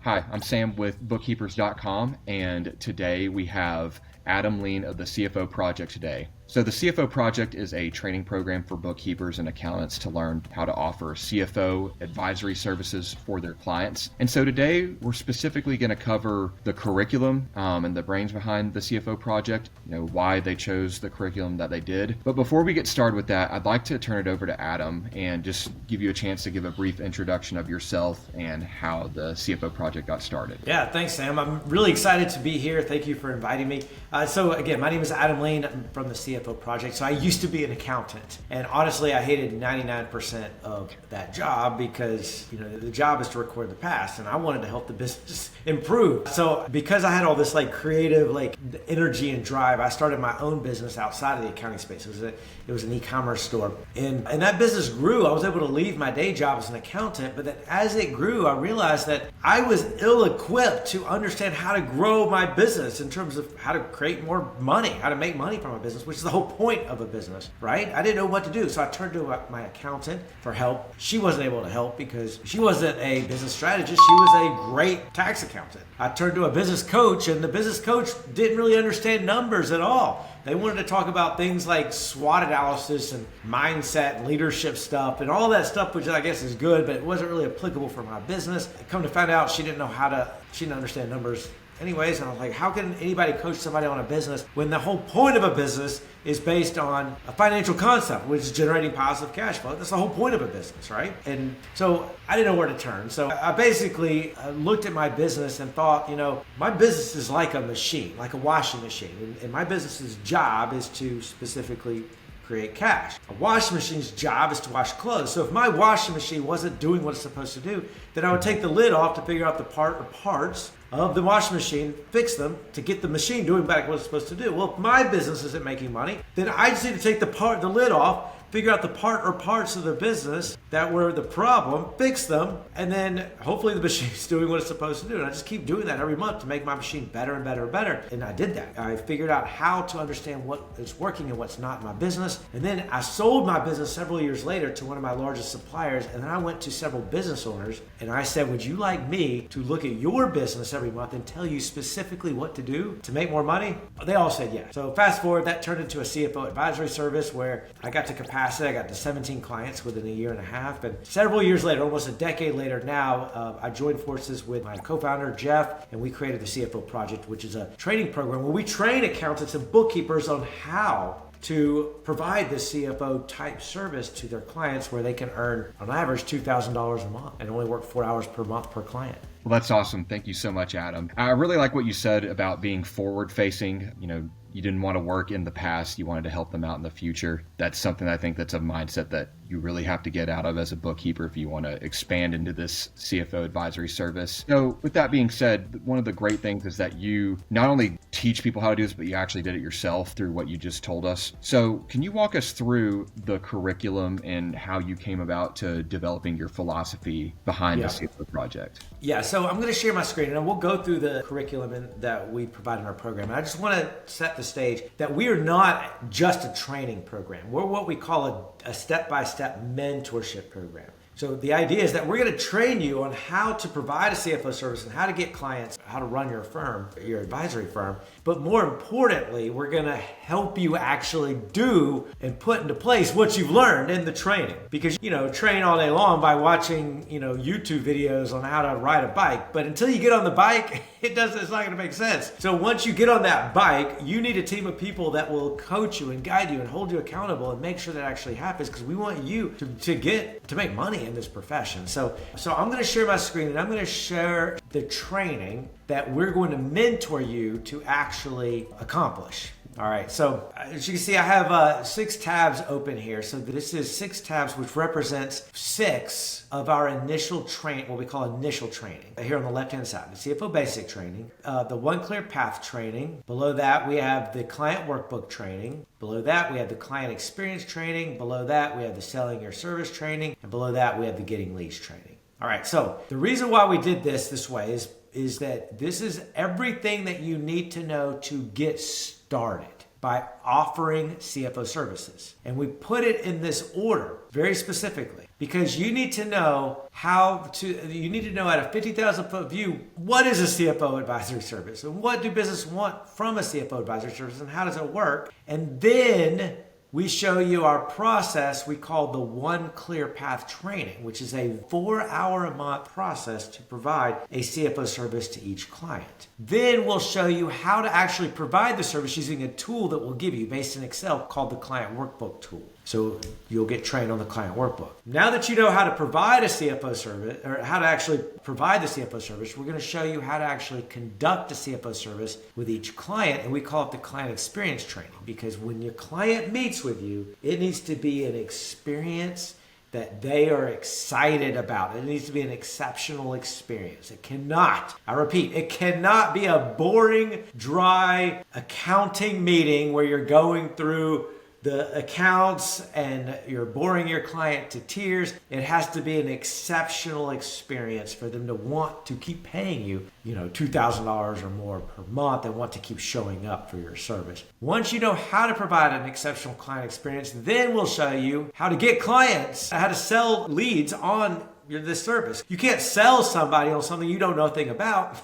Hi, I'm Sam with bookkeepers.com, and today we have Adam Lean of the CFO Project today. So the CFO Project is a training program for bookkeepers and accountants to learn how to offer CFO advisory services for their clients. And so today we're specifically going to cover the curriculum and the brains behind the CFO Project, why they chose the curriculum that they did. But before we get started with that, I'd like to turn it over to Adam and just give you a chance to give a brief introduction of yourself and how the CFO Project got started. Yeah, thanks, Sam. I'm really excited to be here. Thank you for inviting me. So again, my name is Adam Lean. I'm from the CFO Project. So I used to be an accountant, and honestly, I hated 99% of that job because the job is to record the past, and I wanted to help the business improve. So because I had all this creative energy and drive, I started my own business outside of the accounting space. It was an e-commerce store, and that business grew. I was able to leave my day job as an accountant, but then as it grew, I realized that I was ill-equipped to understand how to grow my business in terms of how to create more money, how to make money from a business, which is the whole point of a business, right? I didn't know what to do, so I turned to my accountant for help. She wasn't able to help because she wasn't a business strategist. She was a great tax accountant. I turned to a business coach, and the business coach didn't really understand numbers at all. They wanted to talk about things like SWOT analysis and mindset and leadership stuff and all that stuff, which I guess is good, but it wasn't really applicable for my business. I come to find out she didn't understand numbers anyways, and I was like, how can anybody coach somebody on a business when the whole point of a business is based on a financial concept, which is generating positive cash flow? That's the whole point of a business, right? And so I didn't know where to turn. So I basically looked at my business and thought, my business is like a machine, like a washing machine. And my business's job is to specifically create cash. A washing machine's job is to wash clothes. So if my washing machine wasn't doing what it's supposed to do, then I would take the lid off to figure out the part or parts of the washing machine, fix them to get the machine doing back what it's supposed to do. Well, if my business isn't making money, then I just need to take the lid off, figure out the part or parts of the business that were the problem, fix them, and then hopefully the machine's doing what it's supposed to do. And I just keep doing that every month to make my machine better and better and better. And I did that. I figured out how to understand what is working and what's not in my business. And then I sold my business several years later to one of my largest suppliers. And then I went to several business owners and I said, would you like me to look at your business every month and tell you specifically what to do to make more money? They all said yes. So fast forward, that turned into a CFO advisory service where I got to capacity. I got to 17 clients within a year and a half. And several years later, almost a decade later now, I joined forces with my co-founder, Jeff, and we created the CFO Project, which is a training program where we train accountants and bookkeepers on how to provide this CFO type service to their clients where they can earn on average $2,000 a month and only work 4 hours per month per client. Well, that's awesome. Thank you so much, Adam. I really like what you said about being forward-facing. You didn't want to work in the past. You wanted to help them out in the future. That's something I think that's a mindset that you really have to get out of as a bookkeeper if you want to expand into this CFO advisory service. So with that being said, one of the great things is that you not only teach people how to do this, but you actually did it yourself through what you just told us. So can you walk us through the curriculum and how you came about to developing your philosophy behind the CFO Project? Yeah, so I'm going to share my screen and we'll go through the curriculum that we provide in our program. And I just want to set the stage that we are not just a training program. We're what we call a step-by-step mentorship program. So the idea is that we're going to train you on how to provide a CFO service and how to get clients, how to run your firm, your advisory firm. But more importantly, we're going to help you actually do and put into place what you've learned in the training. Because, train all day long by watching, YouTube videos on how to ride a bike. But until you get on the bike, it's not going to make sense. So once you get on that bike, you need a team of people that will coach you and guide you and hold you accountable and make sure that actually happens because we want you to make money in this profession. So I'm going to share my screen and I'm going to share the training that we're going to mentor you to actually accomplish. All right, so as you can see, I have 6 tabs open here. So this is 6 tabs, which represents 6 of our initial training, what we call initial training. Here on the left-hand side, the CFO Basic training, the One Clear Path training. Below that, we have the Client Workbook training. Below that, we have the Client Experience training. Below that, we have the Selling Your Service training. And below that, we have the Getting Leads training. All right, so the reason why we did this way is that this is everything that you need to know to get started. by offering CFO services. And we put it in this order very specifically because you need to know you need to know at a 50,000 foot view, what is a CFO advisory service and what do business want from a CFO advisory service and how does it work? And then we show you our process we call the One Clear Path training, which is a 4-hour a month process to provide a CFO service to each client. Then we'll show you how to actually provide the service using a tool that we'll give you based in Excel called the Client Workbook tool. So you'll get trained on the client workbook. Now that you know how to provide a CFO service, or how to actually provide the CFO service, we're going to show you how to actually conduct a CFO service with each client, and we call it the client experience training, because when your client meets with you, it needs to be an experience that they are excited about. It needs to be an exceptional experience. It cannot, I repeat, it cannot be a boring, dry accounting meeting where you're going through the accounts and you're boring your client to tears. It has to be an exceptional experience for them to want to keep paying you, $2,000 or more per month and want to keep showing up for your service. Once you know how to provide an exceptional client experience, then we'll show you how to get clients, how to sell leads on this service. You can't sell somebody on something you don't know a thing about.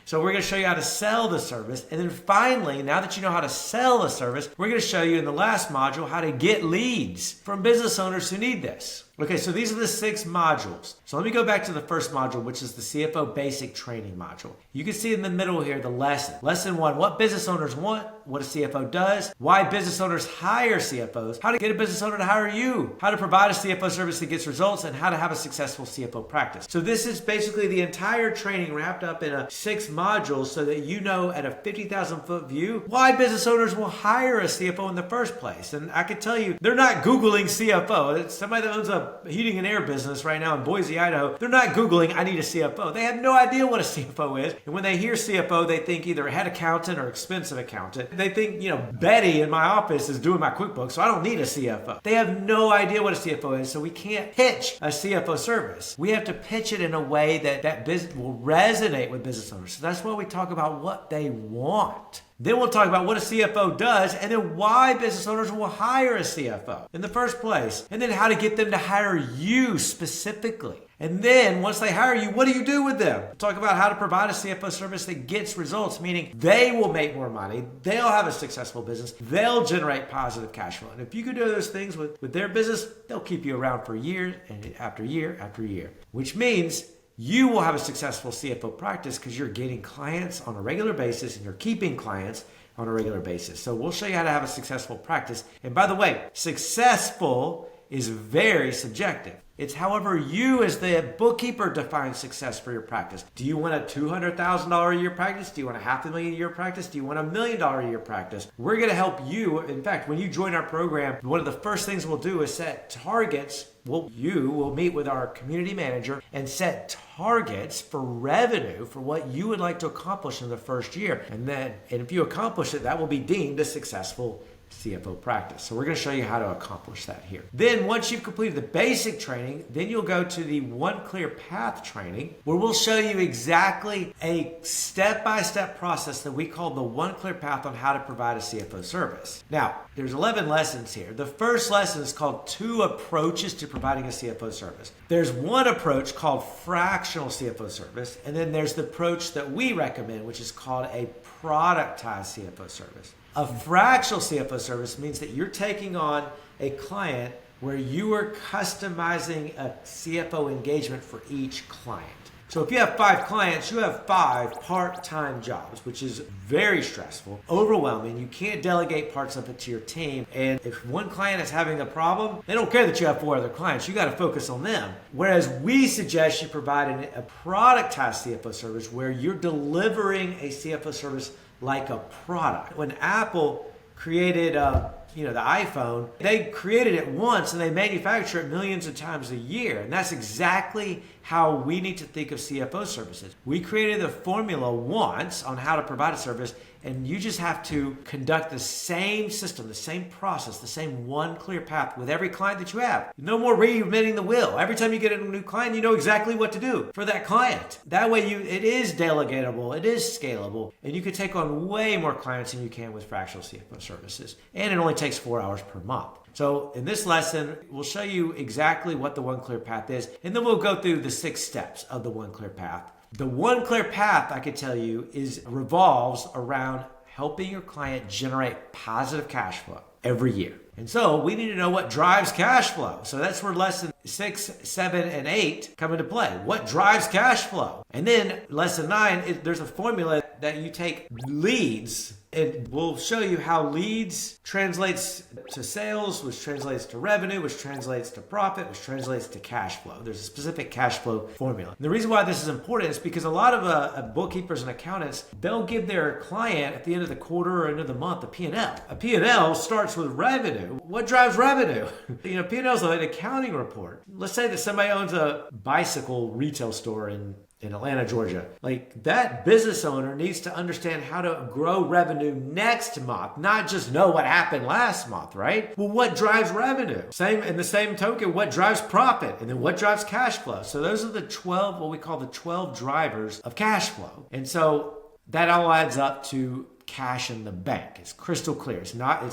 So we're going to show you how to sell the service. And then finally, now that you know how to sell a service, we're going to show you in the last module how to get leads from business owners who need this. Okay, so these are the 6 modules. So let me go back to the first module, which is the CFO Basic Training module. You can see in the middle here the lesson. Lesson 1, what business owners want, what a CFO does, why business owners hire CFOs, how to get a business owner to hire you, how to provide a CFO service that gets results, and how to have a successful CFO practice. So this is basically the entire training wrapped up in 6 modules so that you know at a 50,000 foot view why business owners will hire a CFO in the first place. And I can tell you, they're not Googling CFO. It's somebody that owns a heating and air business right now in Boise, Idaho. They're not Googling, I need a CFO. They have no idea what a CFO is. And when they hear CFO, they think either a head accountant or expensive accountant. They think, Betty in my office is doing my QuickBooks, so I don't need a CFO. They have no idea what a CFO is, so we can't pitch a CFO service. We have to pitch it in a way that business will resonate with business owners. So that's why we talk about what they want. Then we'll talk about what a CFO does and then why business owners will hire a CFO in the first place. And then how to get them to hire you specifically. And then once they hire you, what do you do with them? We'll talk about how to provide a CFO service that gets results, meaning they will make more money, they'll have a successful business, they'll generate positive cash flow. And if you can do those things with their business, they'll keep you around for years and after year after year, which means you will have a successful CFO practice because you're getting clients on a regular basis and you're keeping clients on a regular basis. So we'll show you how to have a successful practice. And by the way, successful is very subjective. It's however you as the bookkeeper define success for your practice. Do you want a $200,000 a year practice? Do you want a $500,000 a year practice? Do you want $1 million a year practice? We're going to help you. In fact, when you join our program, one of the first things we'll do is set targets. You will meet with our community manager and set targets for revenue for what you would like to accomplish in the first year. And if you accomplish it, that will be deemed a successful CFO practice. So we're going to show you how to accomplish that here. Then once you've completed the basic training, then you'll go to the One Clear Path training, where we'll show you exactly a step-by-step process that we call the One Clear Path on how to provide a CFO service. Now, there's 11 lessons here. The first lesson is called 2 approaches to providing a CFO service. There's one approach called fractional CFO service, and then there's the approach that we recommend, which is called a productized CFO service. A fractional CFO service means that you're taking on a client where you are customizing a CFO engagement for each client. So if you have 5 clients, you have 5 part-time jobs, which is very stressful, overwhelming. You can't delegate parts of it to your team. And if one client is having a problem, they don't care that you have 4 other clients. You got to focus on them. Whereas we suggest you provide a productized CFO service where you're delivering a CFO service like a product. When Apple created the iPhone, they created it once and they manufacture it millions of times a year. And that's exactly how we need to think of CFO services. We created a formula once on how to provide a service, and you just have to conduct the same system, the same process, the same one clear path with every client that you have. No more reinventing the wheel. Every time you get a new client, you know exactly what to do for that client. That way it is delegatable, it is scalable, and you can take on way more clients than you can with fractional CFO services. And it only takes 4 hours per month. So in this lesson, we'll show you exactly what the one clear path is, and then we'll go through the 6 steps of the one clear path. The one clear path, I can tell you, revolves around helping your client generate positive cash flow every year. And so we need to know what drives cash flow. So that's where lesson 6, 7, and 8 come into play. What drives cash flow? And then lesson 9, there's a formula that you take leads, and we'll show you how leads translates to sales, which translates to revenue, which translates to profit, which translates to cash flow. There's a specific cash flow formula. And the reason why this is important is because a lot of bookkeepers and accountants, they'll give their client at the end of the quarter or end of the month a P&L. A P&L starts with revenue. What drives revenue? P&L is an accounting report. Let's say that somebody owns a bicycle retail store in Atlanta, Georgia. Like, that business owner needs to understand how to grow revenue next month, not just know what happened last month, right? Well, what drives revenue? In the same token, what drives profit? And then what drives cash flow? So those are the 12, what we call the 12 drivers of cash flow. And so that all adds up to cash in the bank. It's crystal clear. It's not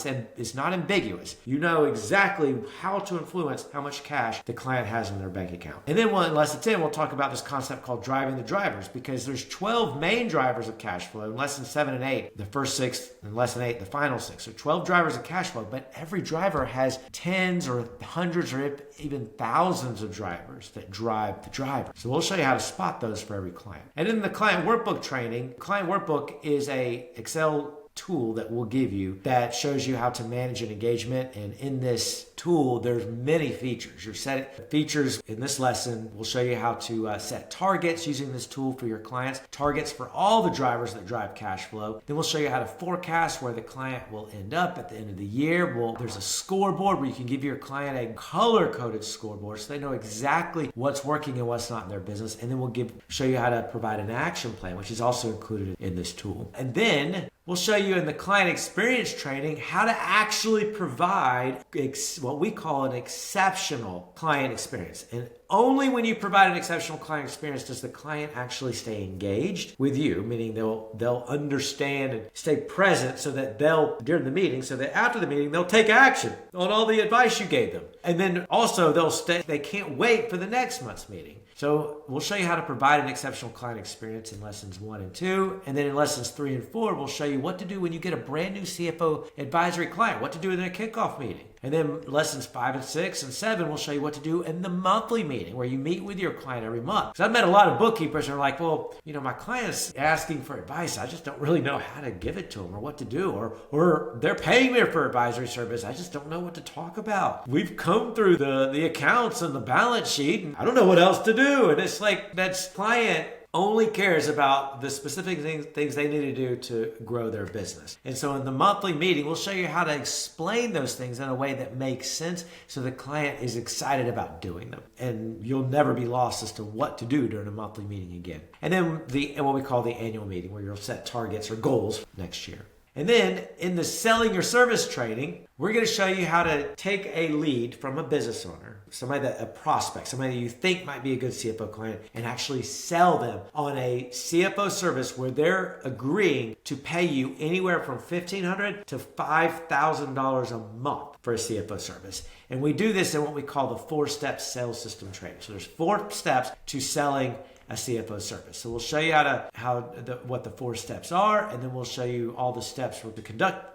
ambiguous. You know exactly how to influence how much cash the client has in their bank account. And then in lesson 10, we'll talk about this concept called driving the drivers, because there's 12 main drivers of cash flow in lesson 7 and 8, the first 6, and lesson 8, the final 6. So 12 drivers of cash flow, but every driver has tens or hundreds or even thousands of drivers that drive the driver. So we'll show you how to spot those for every client. And in the client workbook training, client workbook is a Excel tool that we'll give you that shows you how to manage an engagement. And in this tool, there's many features. Features in this lesson, we'll show you how to set targets using this tool for your clients, targets for all the drivers that drive cash flow. Then we'll show you how to forecast where the client will end up at the end of the year. There's a scoreboard where you can give your client a color-coded scoreboard so they know exactly what's working and what's not in their business. And then we'll show you how to provide an action plan, which is also included in this tool. And then we'll show you in the client experience training how to actually provide what we call an exceptional client experience. And only when you provide an exceptional client experience does the client actually stay engaged with you, meaning they'll understand and stay present so that during the meeting, so that after the meeting, they'll take action on all the advice you gave them. And then also they can't wait for the next month's meeting. So we'll show you how to provide an exceptional client experience in lessons 1 and 2. And then in lessons 3 and 4, we'll show you what to do when you get a brand new CFO advisory client, what to do in a kickoff meeting. And then lessons 5 and 6 and 7, we'll show you what to do in the monthly meeting where you meet with your client every month. Because I've met a lot of bookkeepers who are like, well, my client's asking for advice. I just don't really know how to give it to them or what to do. Or they're paying me for advisory service. I just don't know what to talk about. We've come through the accounts and the balance sheet, and I don't know what else to do. And it's like that client only cares about the specific things they need to do to grow their business. And so in the monthly meeting, we'll show you how to explain those things in a way that makes sense so the client is excited about doing them. And you'll never be lost as to what to do during a monthly meeting again. And then what we call the annual meeting, where you'll set targets or goals next year. And then in the selling your service training, we're going to show you how to take a lead from a business owner, a prospect, somebody that you think might be a good CFO client, and actually sell them on a CFO service where they're agreeing to pay you anywhere from $1,500 to $5,000 a month for a CFO service. And we do this in what we call the 4-step sales system training. So there's 4 steps to selling a CFO service. So we'll show you what the 4 steps are, and then we'll show you all the steps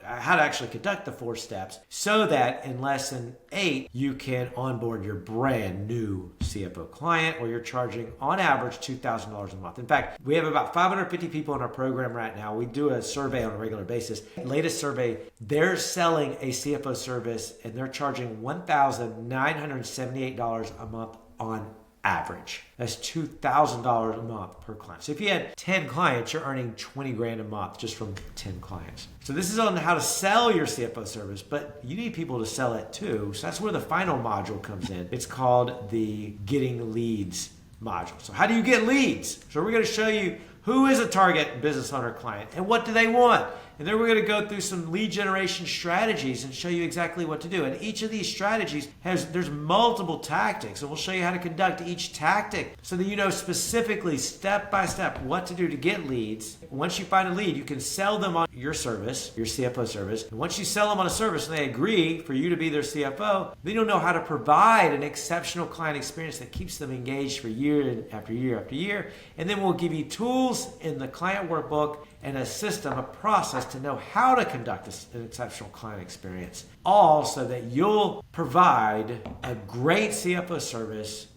how to actually conduct the 4 steps, so that in lesson 8 you can onboard your brand new CFO client, where you're charging on average $2,000 a month. In fact, we have about 550 people in our program right now. We do a survey on a regular basis. Latest survey, they're selling a CFO service and they're charging $1,978 a month on average. That's $2,000 a month per client. So if you had 10 clients, you're earning $20,000 a month just from 10 clients. So this is on how to sell your CFO service, but you need people to sell it too. So that's where the final module comes in. It's called the Getting Leads module. So how do you get leads? So we're going to show you who is a target business owner client and what do they want. And then we're going to go through some lead generation strategies and show you exactly what to do. And each of these strategies there's multiple tactics, and we'll show you how to conduct each tactic so that you know specifically step by step what to do to get leads. Once you find a lead, you can sell them on your service, your CFO service. And once you sell them on a service and they agree for you to be their CFO, then you'll know how to provide an exceptional client experience that keeps them engaged for year after year after year. And then we'll give you tools in the client workbook and a system, a process to know how to conduct an exceptional client experience, all so that you'll provide a great CFO service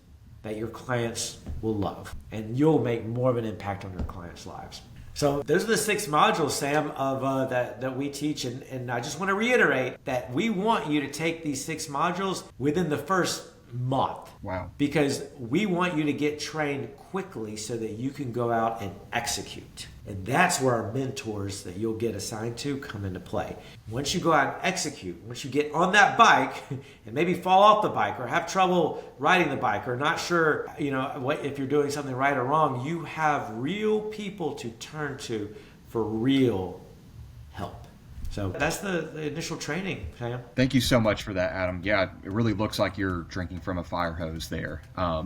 that your clients will love, and you'll make more of an impact on your clients' lives. So those are the 6 modules, Sam, of that we teach, and I just want to reiterate that we want you to take these 6 modules within the first month. Wow. Because we want you to get trained quickly so that you can go out and execute. And that's where our mentors that you'll get assigned to come into play. Once you go out and execute, once you get on that bike and maybe fall off the bike or have trouble riding the bike or not sure, if you're doing something right or wrong, you have real people to turn to for real help. So that's the initial training, Sam. Thank you so much for that, Adam. Yeah, it really looks like you're drinking from a fire hose there.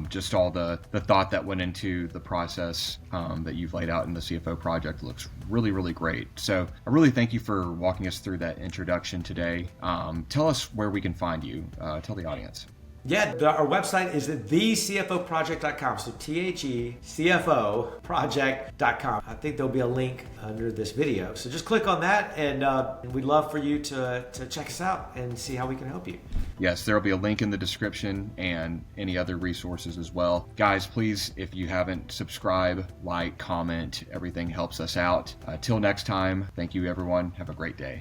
Just all the thought that went into the process that you've laid out in the CFO project looks really, really great. So I really thank you for walking us through that introduction today. Tell us where we can find you. Tell the audience. Yeah, our website is at thecfoproject.com. So thecfoproject.com. I think there'll be a link under this video. So just click on that, and we'd love for you to check us out and see how we can help you. Yes, there'll be a link in the description and any other resources as well. Guys, please, if you haven't, subscribe, like, comment. Everything helps us out. Till next time, thank you, everyone. Have a great day.